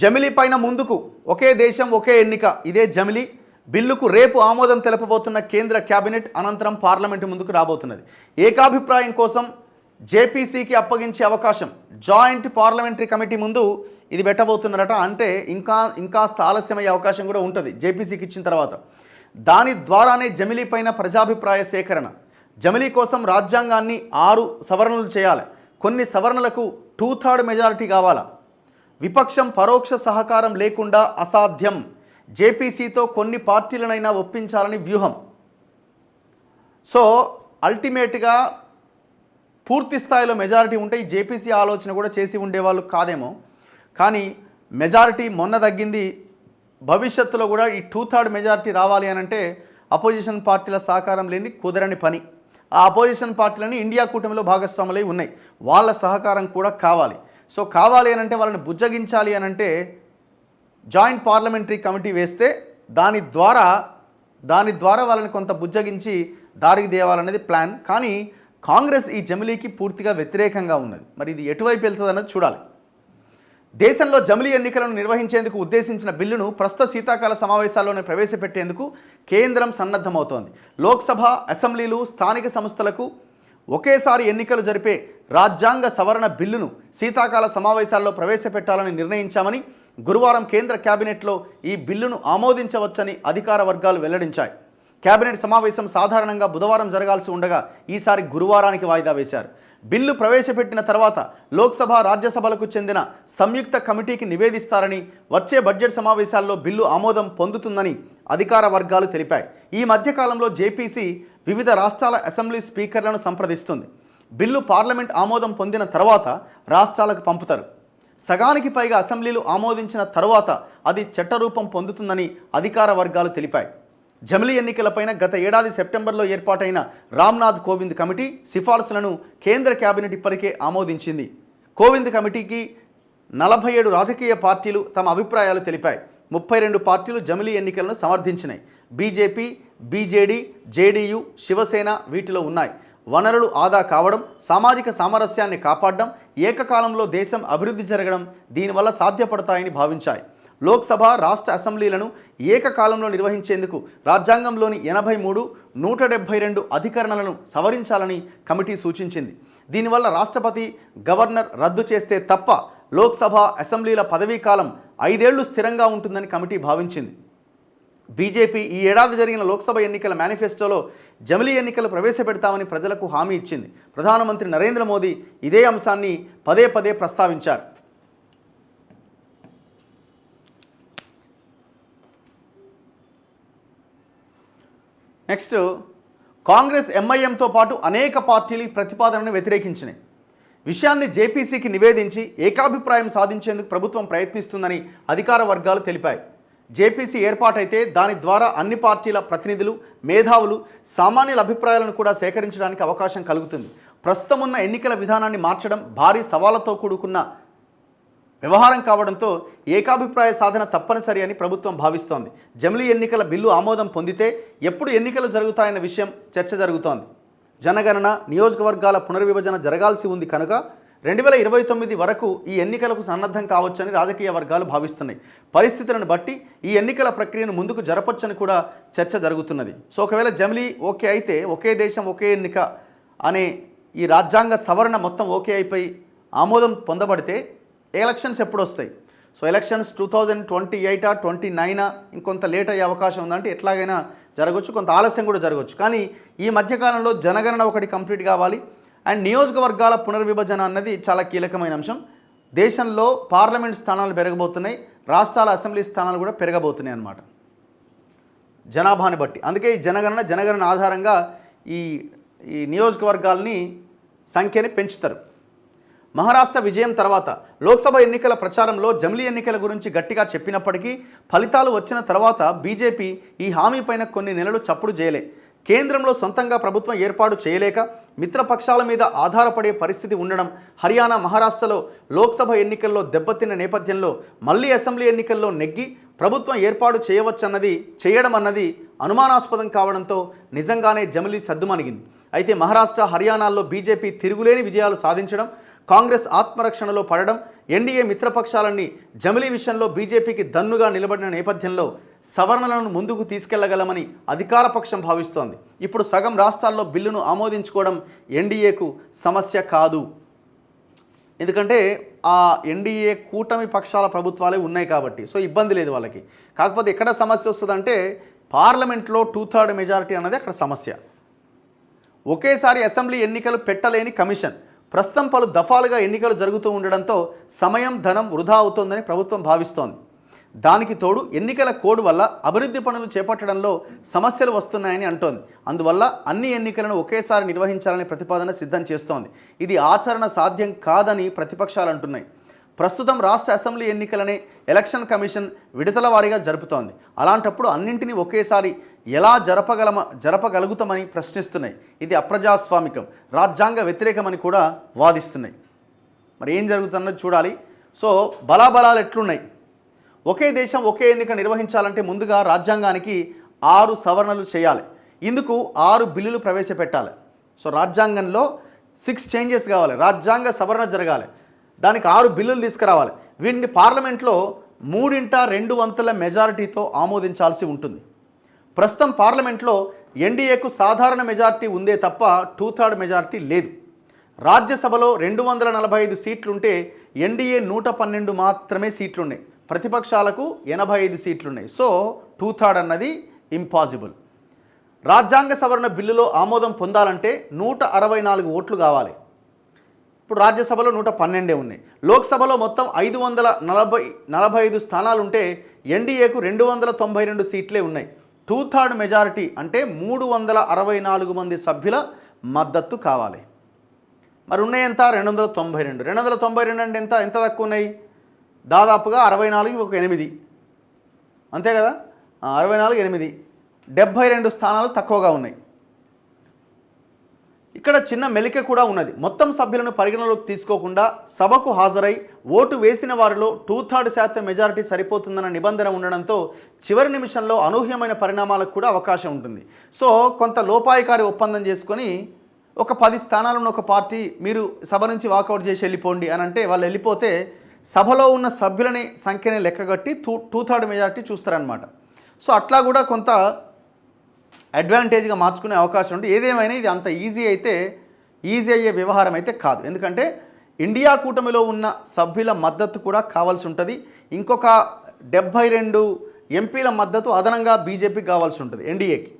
జమిలీ పైన ముందుకు ఒకే దేశం ఒకే ఎన్నిక ఇదే జమిలీ బిల్లుకు రేపు ఆమోదం తెలపబోతున్న కేంద్ర కేబినెట్ అనంతరం పార్లమెంటు ముందుకు రాబోతున్నది. ఏకాభిప్రాయం కోసం జేపీసీకి అప్పగించే అవకాశం జాయింట్ పార్లమెంటరీ కమిటీ ముందు ఇది పెట్టబోతున్నారట. అంటే ఇంకాస్త ఆలస్యమయ్యే అవకాశం కూడా ఉంటుంది జేపీసీకి ఇచ్చిన తర్వాత. దాని ద్వారానే జమిలీ పైన ప్రజాభిప్రాయ సేకరణ. జమిలీ కోసం రాజ్యాంగాన్ని 6 సవరణలు చేయాలి. కొన్ని సవరణలకు 2/3 మెజారిటీ కావాలా. విపక్షం పరోక్ష సహకారం లేకుండా అసాధ్యం. జేపీసీతో కొన్ని పార్టీలనైనా ఒప్పించాలని వ్యూహం. సో అల్టిమేట్గా పూర్తి స్థాయిలో మెజారిటీ ఉంటే ఈ జేపీసీ ఆలోచన కూడా చేసి ఉండేవాళ్ళు కాదేమో. కానీ మెజారిటీ మొన్న తగ్గింది. భవిష్యత్తులో కూడా ఈ 2/3 మెజారిటీ రావాలి అని అంటే అపోజిషన్ పార్టీల సహకారం లేని కుదరని పని. ఆ అపోజిషన్ పార్టీలని ఇండియా కూటమిలో భాగస్వాములై ఉన్నాయి. వాళ్ళ సహకారం కూడా కావాలి. సో కావాలి అని అంటే వాళ్ళని బుజ్జగించాలి అని అంటే జాయింట్ పార్లమెంటరీ కమిటీ వేస్తే దాని ద్వారా వాళ్ళని కొంత బుజ్జగించి దారికి తేవాలనేది ప్లాన్. కానీ కాంగ్రెస్ ఈ జమిలీకి పూర్తిగా వ్యతిరేకంగా ఉన్నది. మరి ఇది ఎటువైపు వెళ్తుంది అన్నది చూడాలి. దేశంలో జమిలీ ఎన్నికలను నిర్వహించేందుకు ఉద్దేశించిన బిల్లును ప్రస్తుత శీతాకాల సమావేశాల్లోనే ప్రవేశపెట్టేందుకు కేంద్రం సన్నద్ధమవుతోంది. లోక్సభ, అసెంబ్లీలు, స్థానిక సంస్థలకు ఒకేసారి ఎన్నికలు జరిపే రాజ్యాంగ సవరణ బిల్లును శీతాకాల సమావేశాల్లో ప్రవేశపెట్టాలని నిర్ణయించామని గురువారం కేంద్ర కేబినెట్లో ఈ బిల్లును ఆమోదించవచ్చని అధికార వర్గాలు వెల్లడించాయి. కేబినెట్ సమావేశం సాధారణంగా బుధవారం జరగాల్సి ఉండగా ఈసారి గురువారానికి వాయిదా వేశారు. బిల్లు ప్రవేశపెట్టిన తర్వాత లోక్సభ, రాజ్యసభలకు చెందిన సంయుక్త కమిటీకి నివేదిస్తారని, వచ్చే బడ్జెట్ సమావేశాల్లో బిల్లు ఆమోదం పొందుతుందని అధికార వర్గాలు తెలిపాయి. ఈ మధ్యకాలంలో జేపీసీ వివిధ రాష్ట్రాల అసెంబ్లీ స్పీకర్లను సంప్రదిస్తుంది. బిల్లు పార్లమెంట్ ఆమోదం పొందిన తర్వాత రాష్ట్రాలకు పంపుతారు. సగానికి పైగా అసెంబ్లీలు ఆమోదించిన తరువాత అది చట్టరూపం పొందుతుందని అధికార వర్గాలు తెలిపాయి. జమిలీ ఎన్నికలపైన గత ఏడాది సెప్టెంబర్లో ఏర్పాటైన రామ్నాథ్ కోవింద్ కమిటీ సిఫార్సులను కేంద్ర కేబినెట్ ఇప్పటికే ఆమోదించింది. కోవింద్ కమిటీకి 47 రాజకీయ పార్టీలు తమ అభిప్రాయాలు తెలిపాయి. 32 పార్టీలు జమిలీ ఎన్నికలను సమర్థించినాయి. బీజేపీ, బీజేడీ, జేడీయూ, శివసేన వీటిలో ఉన్నాయి. వనరులు ఆదా కావడం, సామాజిక సామరస్యాన్ని కాపాడడం, ఏకకాలంలో దేశం అభివృద్ధి జరగడం దీనివల్ల సాధ్యపడతాయని భావించాయి. లోక్సభ, రాష్ట్ర అసెంబ్లీలను ఏకకాలంలో నిర్వహించేందుకు రాజ్యాంగంలోని 83, 172 అధికరణలను సవరించాలని కమిటీ సూచించింది. దీనివల్ల రాష్ట్రపతి, గవర్నర్ రద్దు చేస్తే తప్ప లోక్సభ, అసెంబ్లీల పదవీకాలం 5 ఏళ్లు స్థిరంగా ఉంటుందని కమిటీ భావించింది. బీజేపీ ఈ ఏడాది జరిగిన లోక్సభ ఎన్నికల మేనిఫెస్టోలో జమిలీ ఎన్నికలు ప్రవేశపెడతామని ప్రజలకు హామీ ఇచ్చింది. ప్రధానమంత్రి నరేంద్ర మోదీ ఇదే అంశాన్ని పదే పదే ప్రస్తావించారు. నెక్స్ట్, కాంగ్రెస్, ఎంఐఎంతో పాటు అనేక పార్టీలు ఈ ప్రతిపాదనను వ్యతిరేకించినాయి. విషయాన్ని జేపీసీకి నివేదించి ఏకాభిప్రాయం సాధించేందుకు ప్రభుత్వం ప్రయత్నిస్తుందని అధికార వర్గాలు తెలిపాయి. జేపీసీ ఏర్పాటైతే దాని ద్వారా అన్ని పార్టీల ప్రతినిధులు, మేధావులు, సామాన్యుల అభిప్రాయాలను కూడా సేకరించడానికి అవకాశం కలుగుతుంది. ప్రస్తుతం ఉన్న ఎన్నికల విధానాన్ని మార్చడం భారీ సవాళ్లతో కూడుకున్న వ్యవహారం కావడంతో ఏకాభిప్రాయ సాధన తప్పనిసరి అని ప్రభుత్వం భావిస్తోంది. జమిలీ ఎన్నికల బిల్లు ఆమోదం పొందితే ఎప్పుడు ఎన్నికలు జరుగుతాయన్న విషయం చర్చ జరుగుతోంది. జనగణన, నియోజకవర్గాల పునర్విభజన జరగాల్సి ఉంది కనుక 2029 వరకు ఈ ఎన్నికలకు సన్నద్ధం కావచ్చని రాజకీయ వర్గాలు భావిస్తున్నాయి. పరిస్థితులను బట్టి ఈ ఎన్నికల ప్రక్రియను ముందుకు జరపొచ్చని కూడా చర్చ జరుగుతున్నది. సో ఒకవేళ జమిలీ ఓకే అయితే, ఒకే దేశం ఒకే ఎన్నిక అనే ఈ రాజ్యాంగ సవరణ మొత్తం ఓకే అయిపోయి ఆమోదం పొందబడితే ఎలక్షన్స్ ఎప్పుడు వస్తాయి? సో ఎలక్షన్స్ 2028 29 ఇంకొంత లేట్ అయ్యే అవకాశం ఉందంటే ఎట్లాగైనా జరగవచ్చు, కొంత ఆలస్యం కూడా జరగవచ్చు. కానీ ఈ మధ్యకాలంలో జనగణన ఒకటి కంప్లీట్ కావాలి అండ్ నియోజకవర్గాల పునర్విభజన అన్నది చాలా కీలకమైన అంశం. దేశంలో పార్లమెంట్ స్థానాలు పెరగబోతున్నాయి, రాష్ట్రాల అసెంబ్లీ స్థానాలు కూడా పెరగబోతున్నాయి అన్నమాట జనాభాని బట్టి. అందుకే ఈ జనగణన ఆధారంగా ఈ నియోజకవర్గాల్ని సంఖ్యని పెంచుతారు. మహారాష్ట్ర విజయం తర్వాత లోక్సభ ఎన్నికల ప్రచారంలో జమిలీ ఎన్నికల గురించి గట్టిగా చెప్పినప్పటికీ ఫలితాలు వచ్చిన తర్వాత బీజేపీ ఈ హామీ పైన కొన్ని నెలలు చప్పుడు చేయలే. కేంద్రంలో సొంతంగా ప్రభుత్వం ఏర్పాటు చేయలేక మిత్రపక్షాల మీద ఆధారపడే పరిస్థితి ఉండడం, హర్యానా, మహారాష్ట్రలో లోక్సభ ఎన్నికల్లో దెబ్బతిన్న నేపథ్యంలో మళ్ళీ అసెంబ్లీ ఎన్నికల్లో నెగ్గి ప్రభుత్వం ఏర్పాటు చేయడం అన్నది అనుమానాస్పదం కావడంతో నిజంగానే జమిలీ సద్దుమణిగింది. అయితే మహారాష్ట్ర, హర్యానాల్లో బీజేపీ తిరుగులేని విజయాలు సాధించడం, కాంగ్రెస్ ఆత్మరక్షణలో పడడం, ఎన్డీఏ మిత్రపక్షాలన్నీ జమిలీ విషయంలో బీజేపీకి దన్నుగా నిలబడిన నేపథ్యంలో సవరణలను ముందుకు తీసుకెళ్లగలమని అధికార పక్షం భావిస్తోంది. ఇప్పుడు సగం రాష్ట్రాల్లో బిల్లును ఆమోదించుకోవడం ఎన్డీఏకు సమస్య కాదు. ఎందుకంటే ఆ ఎన్డీఏ కూటమి పక్షాల ప్రభుత్వాలే ఉన్నాయి కాబట్టి సో ఇబ్బంది లేదు వాళ్ళకి. కాకపోతే ఎక్కడ సమస్య వస్తుందంటే పార్లమెంట్లో 2/3 మెజారిటీ అన్నది అక్కడ సమస్య. ఒకేసారి అసెంబ్లీ ఎన్నికలు పెట్టలేని కమిషన్ ప్రస్తుతం పలు దఫాలుగా ఎన్నికలు జరుగుతూ ఉండడంతో సమయం ధనం వృధా అవుతోందని ప్రభుత్వం భావిస్తోంది. దానికి తోడు ఎన్నికల కోడ్ వల్ల అభివృద్ధి పనులు చేపట్టడంలో సమస్యలు వస్తున్నాయని అంటోంది. అందువల్ల అన్ని ఎన్నికలను ఒకేసారి నిర్వహించాలని ప్రతిపాదన సిద్ధం చేస్తోంది. ఇది ఆచరణ సాధ్యం కాదని ప్రతిపక్షాలు అంటున్నాయి. ప్రస్తుతం రాష్ట్ర అసెంబ్లీ ఎన్నికలనే ఎలక్షన్ కమిషన్ విడతల వారీగా జరుపుతోంది. అలాంటప్పుడు అన్నింటినీ ఒకేసారి ఎలా జరపగలుగుతామని ప్రశ్నిస్తున్నాయి. ఇది అప్రజాస్వామికం, రాజ్యాంగ వ్యతిరేకమని కూడా వాదిస్తున్నాయి. మరి ఏం జరుగుతుందో చూడాలి. సో బలాబలాలు ఎట్లున్నాయి? ఒకే దేశం ఒకే ఎన్నిక నిర్వహించాలంటే ముందుగా రాజ్యాంగానికి 6 సవరణలు చేయాలి. ఇందుకు 6 బిల్లులు ప్రవేశపెట్టాలి. సో రాజ్యాంగంలో 6 చేంజెస్ కావాలి, రాజ్యాంగ సవరణ జరగాలి, దానికి 6 బిల్లులు తీసుకురావాలి. వీటిని పార్లమెంట్లో 3/2 మెజారిటీతో ఆమోదించాల్సి ఉంటుంది. ప్రస్తుతం పార్లమెంట్లో ఎన్డీఏకు సాధారణ మెజారిటీ ఉందే తప్ప 2/3 మెజారిటీ లేదు. రాజ్యసభలో 245 సీట్లుంటే ఎన్డీఏ 112 మాత్రమే సీట్లున్నాయి. ప్రతిపక్షాలకు 85 సీట్లున్నాయి. సో 2/3 అన్నది ఇంపాసిబుల్. రాజ్యాంగ సవరణ బిల్లులో ఆమోదం పొందాలంటే 164 ఓట్లు కావాలి. ఇప్పుడు రాజ్యసభలో 112 ఉన్నాయి. లోక్సభలో మొత్తం 545 స్థానాలుంటే ఎన్డీఏకు 292 సీట్లే ఉన్నాయి. 2/3 మెజారిటీ అంటే 364 మంది సభ్యుల మద్దతు కావాలి. మరి ఉన్నాయి ఎంత? 292. 292 అంటే ఎంత తక్కువ ఉన్నాయి? దాదాపుగా 64 ఒక 8 అంతే కదా, 64 8 72 స్థానాలు తక్కువగా ఉన్నాయి. ఇక్కడ చిన్న మెలిక కూడా ఉన్నది. మొత్తం సభ్యులను పరిగణలోకి తీసుకోకుండా సభకు హాజరై ఓటు వేసిన వారిలో 2/3% మెజారిటీ సరిపోతుందన్న నిబంధన ఉండడంతో చివరి నిమిషంలో అనూహ్యమైన పరిణామాలకు కూడా అవకాశం ఉంటుంది. సో కొంత లోపాయికారి ఒప్పందం చేసుకొని ఒక 10 స్థానాలను ఒక పార్టీ మీరు సభ నుంచి వాకౌట్ చేసి వెళ్ళిపోండి అని అంటే వాళ్ళు వెళ్ళిపోతే సభలో ఉన్న సభ్యులని సంఖ్యని లెక్కగట్టి 2/3 మెజారిటీ చూస్తారనమాట. సో అట్లా కూడా కొంత అడ్వాంటేజ్గా మార్చుకునే అవకాశం ఉంటుంది. ఏదేమైనా ఇది అంత ఈజీ అయ్యే వ్యవహారం అయితే కాదు. ఎందుకంటే ఇండియా కూటమిలో ఉన్న సభ్యుల మద్దతు కూడా కావాల్సి ఉంటుంది. ఇంకొక 72 ఎంపీల మద్దతు అదనంగా బీజేపీకి కావాల్సి ఉంటుంది ఎన్డీఏకి.